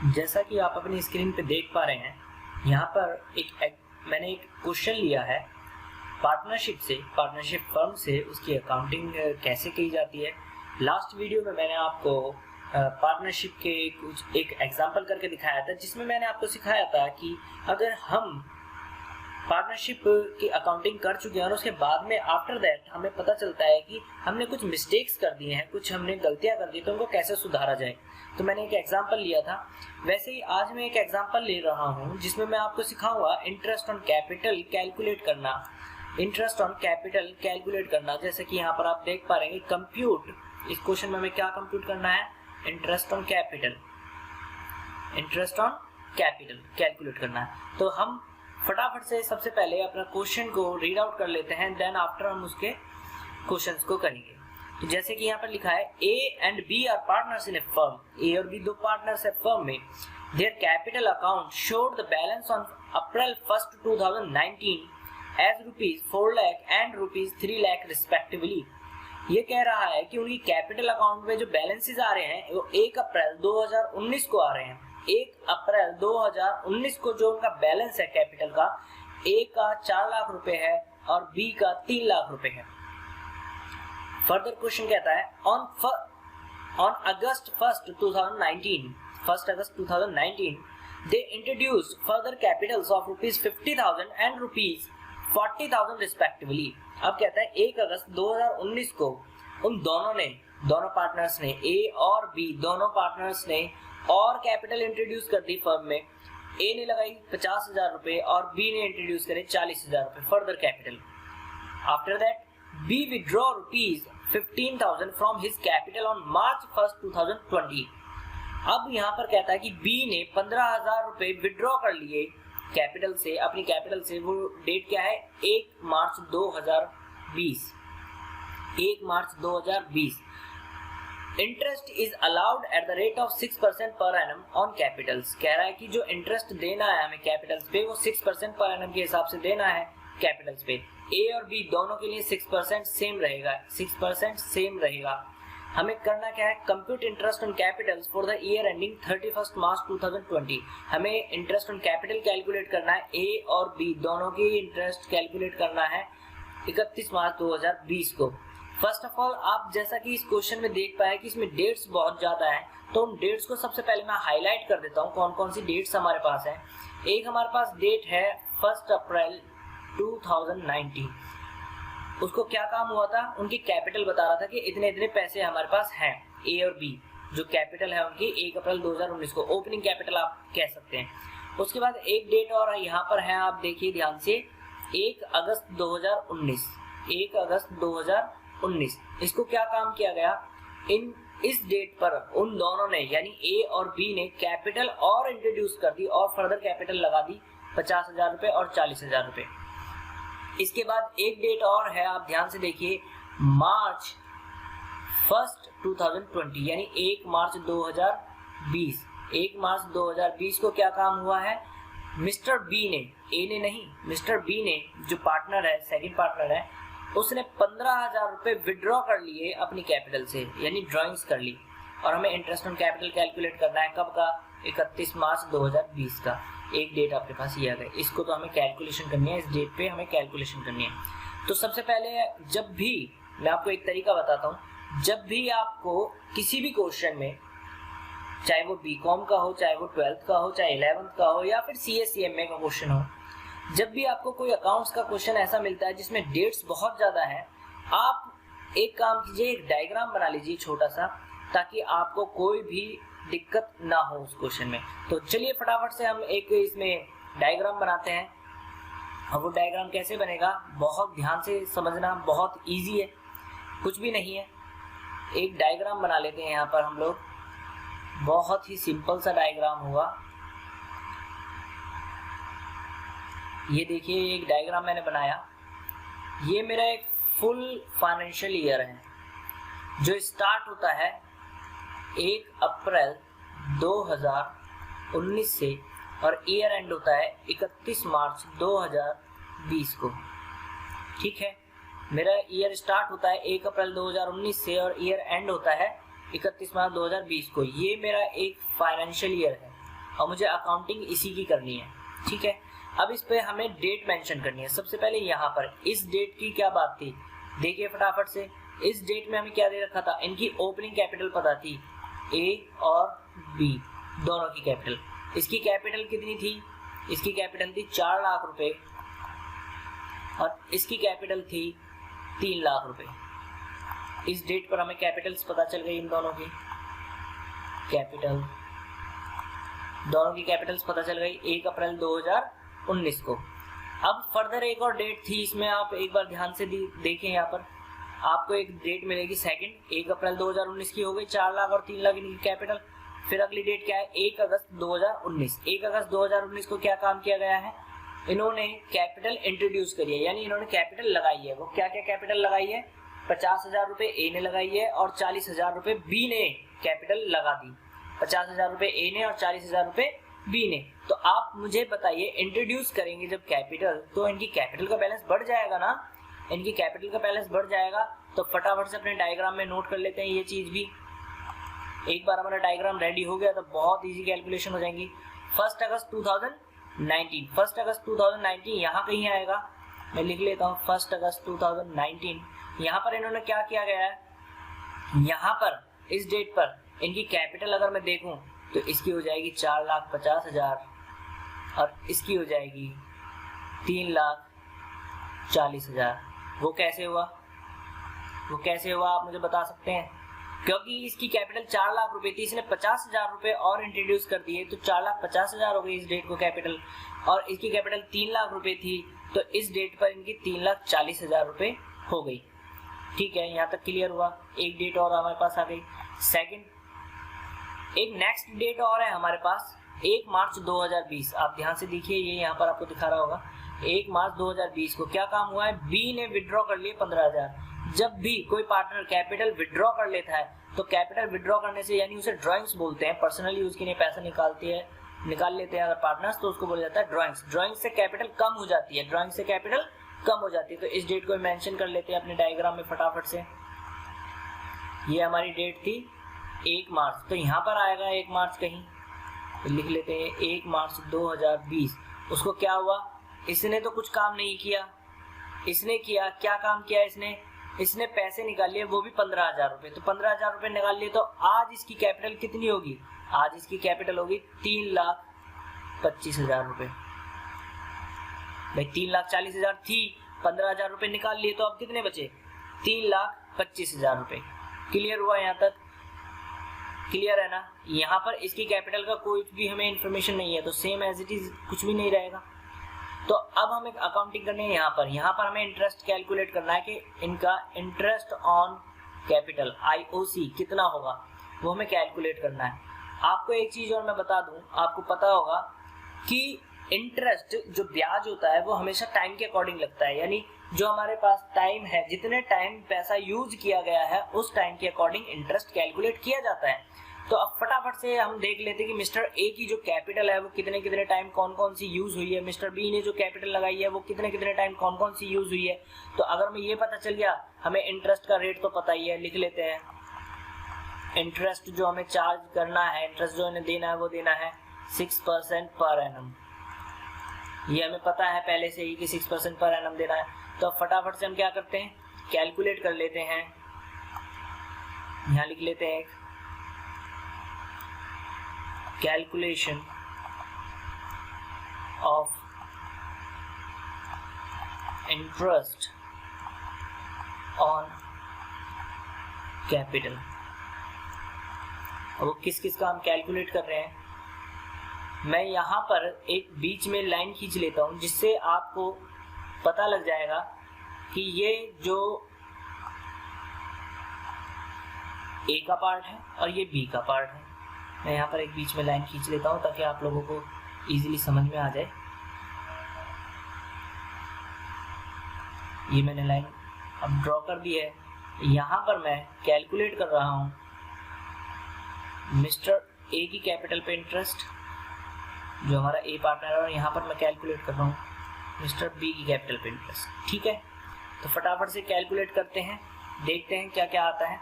जैसा कि आप अपनी स्क्रीन पे देख पा रहे हैं, यहाँ पर मैंने एक क्वेश्चन लिया है पार्टनरशिप फर्म से उसकी अकाउंटिंग कैसे की जाती है। लास्ट वीडियो में मैंने आपको पार्टनरशिप के कुछ एक एग्जांपल करके दिखाया था, जिसमें मैंने आपको सिखाया था कि अगर हम पार्टनरशिप की अकाउंटिंग कर चुके हैं और उसके बाद में आफ्टर दैट हमें पता चलता है कि हमने कुछ मिस्टेक्स कर दिए हैं, कुछ हमने गलतियां कर दी, तो उनको कैसे सुधारा जाए। तो मैंने एक एग्जांपल लिया था, वैसे ही आज मैं एक एग्जांपल ले रहा हूं जिसमें मैं आपको सिखाऊंगा इंटरेस्ट ऑन कैपिटल कैलकुलेट करना। जैसे कि यहाँ पर आप देख पा रहे हैं कंप्यूट, इस क्वेश्चन में हमें क्या कंप्यूट करना है, इंटरेस्ट ऑन कैपिटल कैलकुलेट करना है। तो हम फटाफट से सबसे पहले अपना क्वेश्चन को रीड आउट कर लेते हैं, देन आफ्टर हम उसके क्वेश्चंस को करेंगे। तो जैसे कि यहाँ पर लिखा है A and B are partners in a firm, A और बी दो पार्टनर्स है फर्म में। Their capital account showed the balance on April 1, 2019 as ₹4 lakh and ₹3 lakh respectively. ये कह रहा है कि उनकी कैपिटल अकाउंट में जो बैलेंसेस आ रहे हैं वो 1 अप्रैल 2019 को आ रहे हैं। 1 अप्रैल 2019 को जो उनका बैलेंस है कैपिटल का, ए का 4 लाख रुपए है और बी का 3 लाख रुपए है। फर्दर क्वेश्चन कहता है on August 1, 2019 they introduce further Capitals of ₹50,000 and ₹40,000 respectively. अब कहता है 1 अगस्त 2019 को उन दोनों पार्टनर्स ने, ए और बी दोनों पार्टनर्स ने और कैपिटल इंट्रोड्यूस कर दी फर्म में। ए ने लगाई 50,000 रुपए और बी ने इंट्रोड्यूस करे 40,000 रुपए further capital. After that B withdraw ₹15,000 from his capital on March 1, 2020। अब यहाँ पर कहता है कि बी ने 15,000 रुपए विड्रॉ कर लिए कैपिटल से, अपनी कैपिटल से। वो डेट क्या है, 1 मार्च 2020। Interest is allowed at the rate of 6% per annum on Capitals. कह रहा है कि जो इंटरेस्ट देना है हमें कैपिटल्स पे वो 6% पर एनम के हिसाब से देना है कैपिटल्स पे। ए और बी दोनों के लिए 6% सेम रहेगा। हमें करना क्या है, compute interest on Capitals for the year ending 31 मार्च 2020। हमें इंटरेस्ट ऑन कैपिटल कैलकुलेट करना है, ए और बी दोनों की इंटरेस्ट कैलकुलेट करना है 31 मार्च 2020 को। फर्स्ट ऑफ ऑल आप जैसा कि इस क्वेश्चन में देख पाए कि इसमें डेट्स बहुत ज्यादा हैं, तो उन डेट्स को सबसे पहले मैं हाईलाइट कर देता हूँ कौन कौन सी डेट्स हमारे पास है। एक हमारे पास डेट है 1 अप्रैल 2019। उसको क्या काम हुआ था, उनकी कैपिटल बता रहा था कि इतने पैसे हमारे पास हैं। ए और बी जो कैपिटल है उनकी 1 अप्रैल 2019 को ओपनिंग कैपिटल आप कह सकते हैं। उसके बाद एक डेट और यहाँ पर है, आप देखिए ध्यान से, 1 अगस्त 2019। इसको क्या काम किया गया, इस डेट पर उन दोनों ने यानी ए और बी ने कैपिटल और इंट्रोड्यूस कर दी और फर्दर कैपिटल लगा दी 50,000 रुपए और 40,000 रुपए। इसके बाद एक डेट और है, आप ध्यान से देखिए, मार्च 1, 2020 यानी 1 मार्च 2020। 1 मार्च 2020 को क्या काम हुआ है, मिस्टर बी ने, ए ने नहीं, मिस्टर बी ने जो पार्टनर है, सेकंड पार्टनर है, उसने 15,000 रुपए विड्रॉ कर लिए अपनी कैपिटल से, यानी ड्राइंग्स कर ली। और हमें इंटरेस्ट ऑन कैपिटल कैलकुलेट करना है कब का, 31 मार्च 2020 का। एक डेट आपके पास ये आ गई, इसको तो हमें कैलकुलेशन करनी है, इस डेट पे हमें कैलकुलेशन करनी है। तो सबसे पहले जब भी मैं आपको एक तरीका बताता हूँ, जब भी आपको किसी भी क्वेश्चन में, चाहे वो बीकॉम का हो, चाहे वो 12th का हो, चाहे 11th का हो या फिर CA/CMA का क्वेश्चन हो, जब भी आपको कोई अकाउंट्स का क्वेश्चन ऐसा मिलता है जिसमें डेट्स बहुत ज्यादा है, आप एक काम कीजिए, एक डायग्राम बना लीजिए छोटा सा, ताकि आपको कोई भी दिक्कत ना हो उस क्वेश्चन में। तो चलिए फटाफट से हम एक इसमें डायग्राम बनाते हैं। अब वो डायग्राम कैसे बनेगा, बहुत ध्यान से समझना, बहुत इजी है, कुछ भी नहीं है। एक डायग्राम बना लेते हैं यहाँ पर हम लोग, बहुत ही सिंपल सा डायग्राम होगा। ये देखिए एक डायग्राम मैंने बनाया। ये मेरा एक फुल फाइनेंशियल ईयर है जो स्टार्ट होता है 1 अप्रैल 2019 से और ईयर एंड होता है 31 मार्च 2020 को। ठीक है, मेरा ईयर स्टार्ट होता है 1 अप्रैल 2019 से और ईयर एंड होता है 31 मार्च 2020 को। ये मेरा एक फाइनेंशियल ईयर है। और मुझे अकाउंटिंग इसी की करनी है, ठीक है। अब इस पे हमें डेट मेंशन करनी है। सबसे पहले यहाँ पर इस डेट की क्या बात थी, देखिए फटाफट से। इस डेट में हमें क्या दे रखा था, इनकी ओपनिंग कैपिटल पता थी, ए और बी दोनों की कैपिटल। इसकी कैपिटल कितनी थी, इसकी कैपिटल थी 4 लाख रुपए और इसकी कैपिटल थी 3 लाख रुपए। इस डेट पर हमें कैपिटल्स पता चल गई, इन दोनों की कैपिटल, दोनों की कैपिटल्स पता चल गई 1 अप्रैल 2019 को। अब फर्दर एक और डेट थी, इसमें आप एक बार ध्यान से देखें, यहाँ पर आपको एक डेट मिलेगी सेकंड, 1 अप्रैल 2019 की हो गई 4 लाख और 3 लाख इनकी कैपिटल। फिर अगली डेट क्या है, 1 अगस्त 2019। 1 अगस्त 2019 को क्या काम किया गया है, इन्होंने कैपिटल इंट्रोड्यूस करी है, यानी इन्होंने कैपिटल लगाई है। वो क्या क्या कैपिटल लगाई है, 50,000 रुपए ए ने लगाई है और 40,000 रुपए बी ने कैपिटल लगा दी। 50,000 रुपए ए ने और 40,000 रुपए बी ने। तो आप मुझे बताइए, इंट्रोड्यूस करेंगे जब कैपिटल तो इनकी कैपिटल का बैलेंस बढ़ जाएगा ना, इनकी कैपिटल का बैलेंस बढ़ जाएगा। तो फटाफट से अपने डायग्राम में नोट कर लेते हैं ये चीज भी। एक बार हमारा डायग्राम रेडी हो गया तो बहुत इजी कैलकुलेशन हो जाएंगी। 1 अगस्त 2019, 1 अगस्त 2019 यहाँ कहीं आएगा, मैं लिख लेता हूँ 1 अगस्त 2019। यहाँ पर इन्होंने क्या किया गया है, यहाँ पर इस डेट पर इनकी कैपिटल अगर मैं देखूं तो इसकी हो जाएगी 4,50,000 और इसकी हो जाएगी 3,40,000। वो कैसे हुआ, वो कैसे हुआ आप मुझे बता सकते हैं? क्योंकि इसकी कैपिटल 4 लाख रुपए थी, इसने 50,000 रुपए और इंट्रोड्यूस कर दिए तो 4,50,000 हो गई इस डेट को कैपिटल, और इसकी कैपिटल 3 लाख रुपए थी तो इस डेट पर इनकी 3,40,000 रुपए हो गई। ठीक है, यहाँ तक क्लियर हुआ। एक डेट और हमारे पास आ गई सेकंड, एक नेक्स्ट डेट और है हमारे पास 1 मार्च 2020। आप ध्यान से देखिए, ये यहाँ पर आपको दिखा रहा होगा 1 मार्च 2020 को क्या काम हुआ है, बी ने विड्रॉ कर लिए 15,000। जब भी कोई पार्टनर कैपिटल विड्रॉ कर लेता है तो कैपिटल विड्रॉ करने से, यानी उसे ड्राइंग्स बोलते हैं, पर्सनल यूज के लिए पैसा निकाल लेते हैं अगर पार्टनर्स, तो उसको बोला जाता है ड्राइंग्स। ड्राइंग से कैपिटल कम हो जाती है, ड्राइंग से कैपिटल कम हो जाती है। तो इस डेट को मेंशन कर लेते हैं अपने डायग्राम में फटाफट से। ये हमारी डेट थी 1 मार्च, तो यहाँ पर आएगा 1 मार्च कहीं, तो लिख लेते हैं 1 मार्च 2020। उसको क्या हुआ, इसने तो कुछ काम नहीं किया, इसने किया क्या काम किया, इसने पैसे निकाल लिए, वो भी 15,000 रुपए। तो 15,000 रुपए निकाल लिए तो आज इसकी कैपिटल कितनी होगी, आज इसकी कैपिटल होगी 3,25,000 रुपए। भाई 3,40,000 थी, 15,000 रुपए निकाल लिए तो अब कितने बचे, 3,25,000 रुपए। क्लियर हुआ यहाँ तक, क्लियर है ना? यहाँ पर इसकी कैपिटल का कोई भी हमें इंफॉर्मेशन नहीं है तो सेम एज इट इज कुछ भी नहीं रहेगा। तो अब हमें अकाउंटिंग करनी है यहाँ पर हमें इंटरेस्ट कैलकुलेट करना है कि इनका इंटरेस्ट ऑन कैपिटल IOC कितना होगा, वो हमें कैलकुलेट करना है। आपको एक चीज और मैं बता दूं, आपको पता होगा कि इंटरेस्ट जो ब्याज होता है वो हमेशा टाइम के अकॉर्डिंग लगता है, यानी जो हमारे पास टाइम है, जितने टाइम पैसा यूज किया गया है उस टाइम के अकॉर्डिंग इंटरेस्ट कैलकुलेट किया जाता है। तो अब फटाफट से हम देख लेते हैं कि मिस्टर ए की जो कैपिटल है वो कितने कितने टाइम कौन कौन सी यूज हुई है, मिस्टर बी ने जो कैपिटल लगाई है वो कितने कितने टाइम कौन कौन सी यूज हुई है। तो अगर हमें ये पता चल गया, हमें इंटरेस्ट का रेट तो पता ही है, लिख लेते हैं। इंटरेस्ट जो हमें चार्ज करना है, इंटरेस्ट जो हमें देना है वो देना है 6% पर एनम। ये हमें पता है पहले से ही कि 6% पर एनम देना है। तो फटाफट से हम क्या करते हैं, कैलकुलेट कर लेते हैं। यहाँ लिख लेते हैं calculation of interest on capital. अब वो किस किस का हम कैलकुलेट कर रहे हैं, मैं यहाँ पर एक बीच में लाइन खींच लेता हूँ जिससे आपको पता लग जाएगा कि ये जो ए का पार्ट है और ये बी का पार्ट है। मैं यहाँ पर एक बीच में लाइन खींच लेता हूँ ताकि आप लोगों को इजीली समझ में आ जाए। ये मैंने लाइन अब ड्रॉ कर दी है। यहाँ पर मैं कैलकुलेट कर रहा हूँ मिस्टर ए की कैपिटल पे इंटरेस्ट, जो हमारा ए पार्टनर है, और यहाँ पर मैं कैलकुलेट कर रहा हूँ मिस्टर बी की कैपिटल पे इंटरेस्ट। ठीक है, तो फटाफट से कैलकुलेट करते हैं, देखते हैं क्या क्या आता है।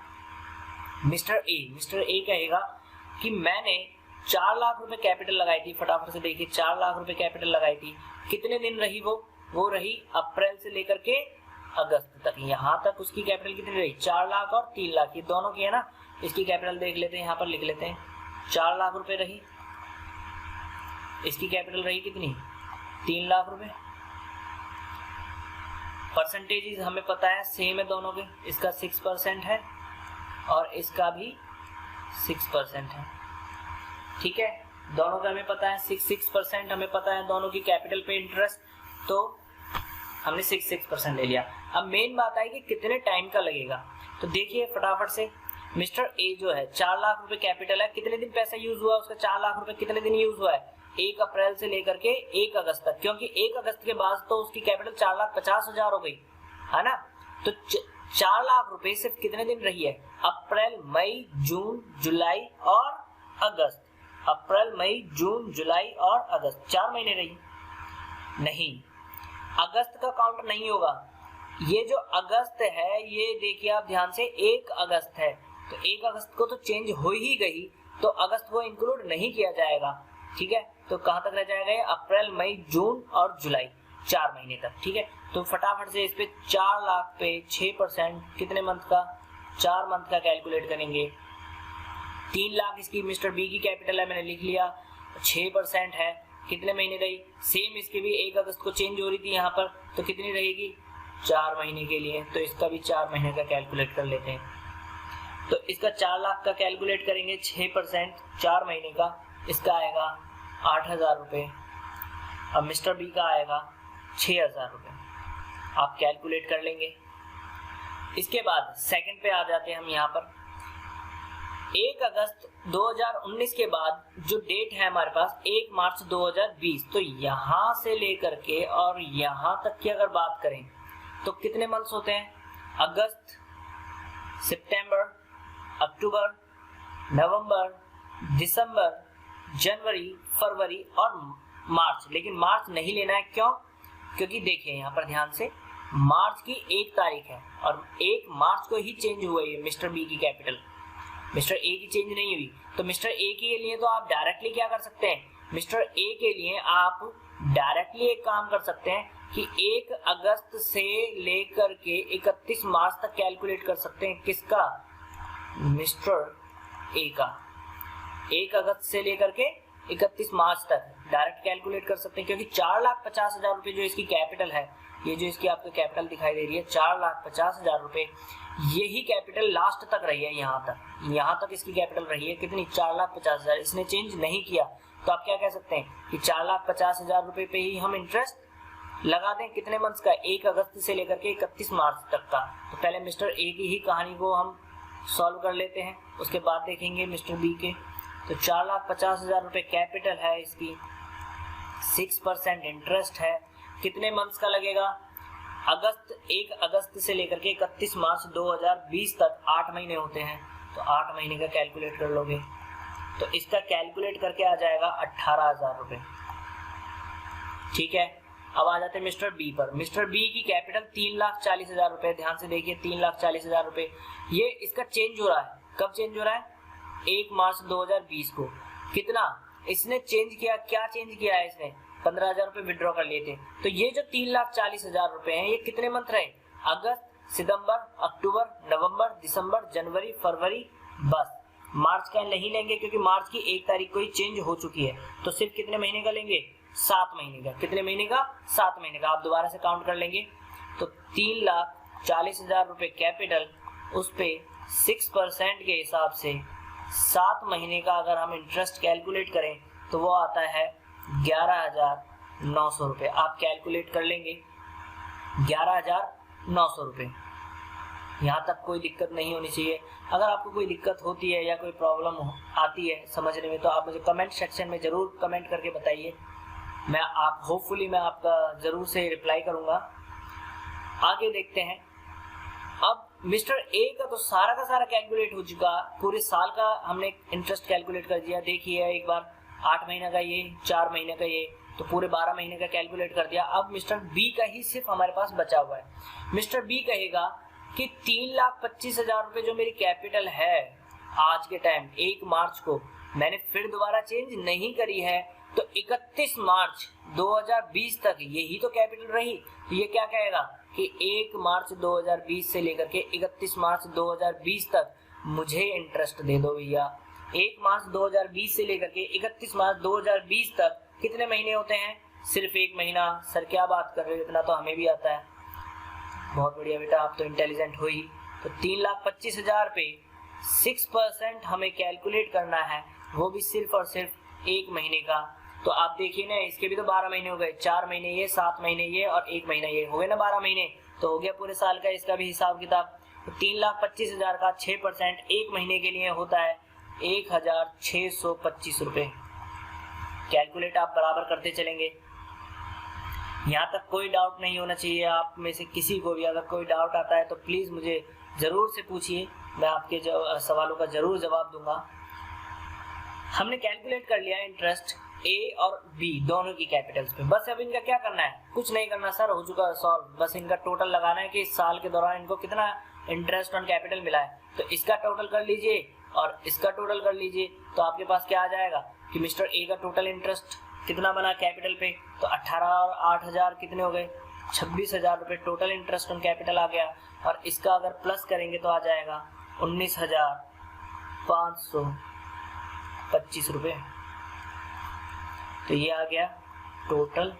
मिस्टर ए कहेगा कि मैंने 4 लाख रुपए कैपिटल लगाई थी, फटाफट से देखिए 4 लाख रुपए कैपिटल लगाई थी, कितने दिन रही वो रही अप्रैल से लेकर के अगस्त तक। यहाँ तक उसकी कैपिटल कितनी रही, 4 लाख और 3 लाख, ये दोनों की है ना। इसकी कैपिटल देख लेते हैं, यहाँ पर लिख लेते हैं 4 लाख रुपए रही, इसकी कैपिटल रही कितनी, 3 लाख रुपए। परसेंटेज हमें पता है सेम है दोनों के, इसका 6% है और इसका भी 6% है, ठीक है। दोनों का हमें पता है 6% हमें पता है दोनों की कैपिटल पे इंटरेस्ट, तो हमने 6% ले लिया। अब मेन बात है कि कितने टाइम का लगेगा, तो देखिए फटाफट से मिस्टर ए जो है 4 लाख रुपए कैपिटल है, कितने दिन पैसा यूज हुआ उसका, 4 लाख रुपए कितने दिन यूज हुआ है, 1 अप्रैल से लेकर के 1 अगस्त तक, क्योंकि 1 अगस्त के बाद तो उसकी कैपिटल 4,50,000 हो गई है ना। तो 4 लाख रुपए सिर्फ कितने दिन रही है, अप्रैल मई जून जुलाई और अगस्त, अप्रैल मई जून जुलाई और अगस्त, 4 महीने रही। नहीं, अगस्त का काउंट नहीं होगा, ये जो अगस्त है ये देखिए आप ध्यान से 1 अगस्त है, तो 1 अगस्त को तो चेंज हो ही गई, तो अगस्त को इंक्लूड नहीं किया जाएगा, ठीक है। तो कहां तक रह जाएगा, अप्रैल मई जून और जुलाई, 4 महीने तक, ठीक है। तो फटाफट से इस पे 4 लाख पे 6% कितने मंथ का, 4 मंथ का कैलकुलेट करेंगे। 3 लाख इसकी मिस्टर बी की कैपिटल है, मैंने लिख लिया, 6% है, कितने महीने रही, सेम इसके भी 1 अगस्त को चेंज हो रही थी यहाँ पर, तो कितनी रहेगी, 4 महीने के लिए, तो इसका भी 4 महीने का कैलकुलेट कर लेते हैं। तो इसका 4 लाख का कैलकुलेट करेंगे, 6% 4 महीने का, इसका आएगा 8,000 रुपये। अब मिस्टर बी का आएगा 6,000 रुपये, आप कैलकुलेट कर लेंगे। इसके बाद सेकंड पे आ जाते हैं हम यहाँ पर। 1 अगस्त 2019 के बाद जो डेट है हमारे पास 1 मार्च 2020, तो यहाँ से लेकर के और यहाँ तक की अगर बात करें तो कितने मंथ्स होते हैं, अगस्त, सितंबर, अक्टूबर, नवंबर, दिसंबर, जनवरी, फरवरी और मार्च। लेकिन मार्च नहीं लेना है, क्यों, क्योंकि देखिए यहाँ पर ध्यान से मार्च की 1 तारीख है और 1 मार्च को ही चेंज हुआ है मिस्टर बी की कैपिटल, मिस्टर ए की चेंज नहीं हुई। तो मिस्टर ए के लिए तो आप डायरेक्टली क्या कर सकते हैं, मिस्टर ए के लिए आप डायरेक्टली एक काम कर सकते हैं कि 1 अगस्त से लेकर के 31 मार्च तक कैलकुलेट कर सकते हैं, किसका, मिस्टर ए का। 1 अगस्त से लेकर के 31 मार्च तक डायरेक्ट कैलकुलेट कर सकते हैं, क्योंकि 4,50,000 रुपए जो इसकी कैपिटल है, ये जो इसकी आपको कैपिटल दिखाई दे रही है 4,50,000 रुपए, यही कैपिटल लास्ट तक रही है, यहाँ तक इसकी कैपिटल रही है कितनी, 4,50,000, इसने चेंज नहीं किया। तो आप क्या कह सकते हैं कि 4,50,000 रुपए पे ही हम इंटरेस्ट लगा दें, कितने मंथ्स का, 1 अगस्त से लेकर के 31 मार्च तक का। तो पहले मिस्टर ए की ही कहानी को हम सॉल्व कर लेते हैं, उसके बाद देखेंगे मिस्टर बी के। तो 4,50,000 रुपए कैपिटल है इसकी, 6% इंटरेस्ट है, कितने मंथ्स का लगेगा, अगस्त, 1 अगस्त से लेकर के 31 मार्च 2020 तक 8 महीने होते हैं, तो 8 महीने का कैलकुलेट कर लोगे तो इसका कैलकुलेट करके आ जाएगा 18,000 रुपए, ठीक है। अब आ जाते हैं मिस्टर बी पर। मिस्टर बी की कैपिटल 3,40,000 रुपए, ध्यान से देखिए 3,40,000 रुपए, ये इसका चेंज हो रहा है, कब चेंज हो रहा है, 1 मार्च 2020 को। कितना इसने चेंज किया, क्या चेंज किया है इसने, 15,000 रुपए विड्रॉ कर लिए थे। तो ये जो 3,40,000 रुपए हैं, ये कितने मंथ रहे, अगस्त, सितंबर, अक्टूबर, नवंबर, दिसंबर, जनवरी, फरवरी, बस मार्च का नहीं लेंगे क्योंकि मार्च की 1 तारीख को ही चेंज हो चुकी है। तो सिर्फ कितने महीने का लेंगे, 7 महीने का। कितने महीने का, 7 महीने का। आप दोबारा से काउंट कर लेंगे तो 3,40,000 रुपए कैपिटल, उस पे 6% के हिसाब से 7 महीने का अगर हम इंटरेस्ट कैलकुलेट करें तो वो आता है 11,900 रुपए। आप कैलकुलेट कर लेंगे 11,900 रुपए। यहाँ तक कोई दिक्कत नहीं होनी चाहिए। अगर आपको कोई दिक्कत होती है या कोई प्रॉब्लम आती है समझने में तो आप मुझे कमेंट सेक्शन में ज़रूर कमेंट करके बताइए, मैं आपका ज़रूर से रिप्लाई करूँगा। आगे देखते हैं। अब मिस्टर ए का तो सारा का सारा कैलकुलेट हो चुका, पूरे साल का हमने इंटरेस्ट कैलकुलेट कर दिया। देखिए एक बार 8 महीने का ये, 4 महीने का ये, तो पूरे 12 महीने का कैलकुलेट कर दिया। अब मिस्टर बी का ही सिर्फ हमारे पास बचा हुआ है। मिस्टर बी कहेगा कि 3,25,000 रुपए जो मेरी कैपिटल है आज के टाइम 1 मार्च को, मैंने फिर दोबारा चेंज नहीं करी है, तो 31 मार्च 2020 तक यही तो कैपिटल रही। तो ये क्या कहेगा कि 1 मार्च 2020 से लेकर के 31 मार्च 2020 तक मुझे इंटरेस्ट दे दो भैया। 1 मार्च 2020 से लेकर के 31 मार्च 2020 तक कितने महीने होते हैं? सिर्फ 1 महीना। सर क्या बात कर रहे हो, इतना तो हमें भी आता है। बहुत बढ़िया बेटा, आप तो इंटेलिजेंट हो ही। तो 3,25,000 पे 6% हमें कैलकुलेट करना है, वो भी सिर्फ और सिर्फ 1 महीने का। तो आप देखिए ना, इसके भी तो 12 महीने हो गए, 4 महीने ये, 7 महीने ये और 1 महीना ये, हो गए ना 12 महीने। तो हो गया पूरे साल का इसका भी हिसाब किताब। तो 3,25,000 का 6% 1 महीने के लिए होता है 1,625 रुपये। कैलकुलेट आप बराबर करते चलेंगे। यहाँ तक कोई डाउट नहीं होना चाहिए आप में से किसी को भी। अगर कोई डाउट आता है तो प्लीज़ मुझे ज़रूर से पूछिए, मैं आपके सवालों का ज़रूर जवाब दूंगा। हमने कैलकुलेट कर लिया इंटरेस्ट ए और बी दोनों की कैपिटल्स पे। बस अब इनका क्या करना है? कुछ नहीं करना सर, हो चुका सॉल्व। बस इनका टोटल लगाना है कि इस साल के दौरान इनको कितना इंटरेस्ट ऑन कैपिटल मिला है। तो इसका टोटल कर लीजिए और इसका टोटल कर लीजिए, तो आपके पास क्या आ जाएगा कि मिस्टर ए का टोटल इंटरेस्ट कितना बना कैपिटल पे। तो 18 और 8,000 कितने हो गए? 26,000 रुपये टोटल इंटरेस्ट ऑन कैपिटल आ गया। और इसका अगर प्लस करेंगे तो आ जाएगा 19,525 रुपये। तो ये आ गया टोटल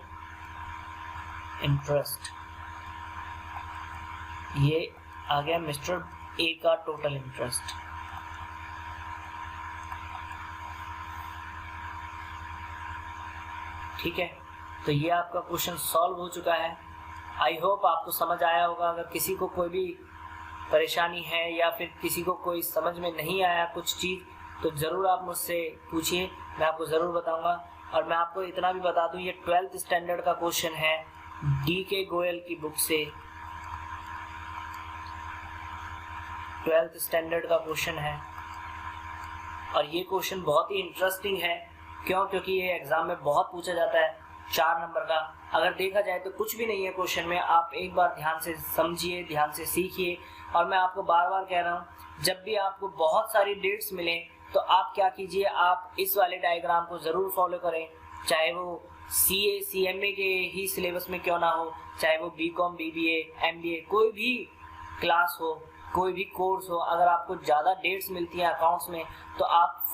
इंटरेस्ट, ये आ गया मिस्टर ए का टोटल इंटरेस्ट। ठीक है, तो ये आपका क्वेश्चन सॉल्व हो चुका है। आई होप आपको समझ आया होगा। अगर किसी को कोई भी परेशानी है या फिर किसी को कोई समझ में नहीं आया कुछ चीज़, तो ज़रूर आप मुझसे पूछिए, मैं आपको ज़रूर बताऊंगा। और मैं आपको इतना भी बता दूं, ये 12th स्टैंडर्ड का क्वेश्चन है DK गोयल की बुक से। 12th स्टैंडर्ड का क्वेश्चन है और ये क्वेश्चन बहुत ही इंटरेस्टिंग है। क्यों? क्योंकि ये एग्जाम में बहुत पूछा जाता है, 4 नंबर का। अगर देखा जाए तो कुछ भी नहीं है क्वेश्चन में। आप एक बार ध्यान से समझिए, ध्यान से सीखिए। और मैं आपको बार बार कह रहा हूँ, जब भी आपको बहुत सारी डेट्स मिले तो आप क्या कीजिए, आप इस वाले डायग्राम को ज़रूर फॉलो करें। चाहे वो CA CMA के ही सिलेबस में क्यों ना हो, चाहे वो BCom BBA MBA कोई भी क्लास हो, कोई भी कोर्स हो। अगर आपको ज़्यादा डेट्स मिलती हैं अकाउंट्स में, तो आप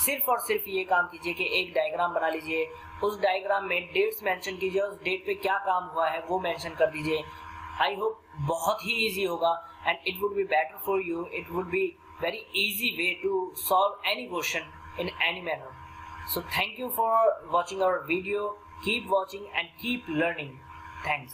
सिर्फ और सिर्फ ये काम कीजिए कि एक डायग्राम बना लीजिए। उस डायग्राम में डेट्स मेंशन कीजिए, उस डेट पे क्या काम हुआ है वो मेंशन कर दीजिए। आई होप बहुत ही इजी होगा and it would be better for you. It would be very easy way to solve any question in any manner. So thank you for watching our video. Keep watching and keep learning. Thanks.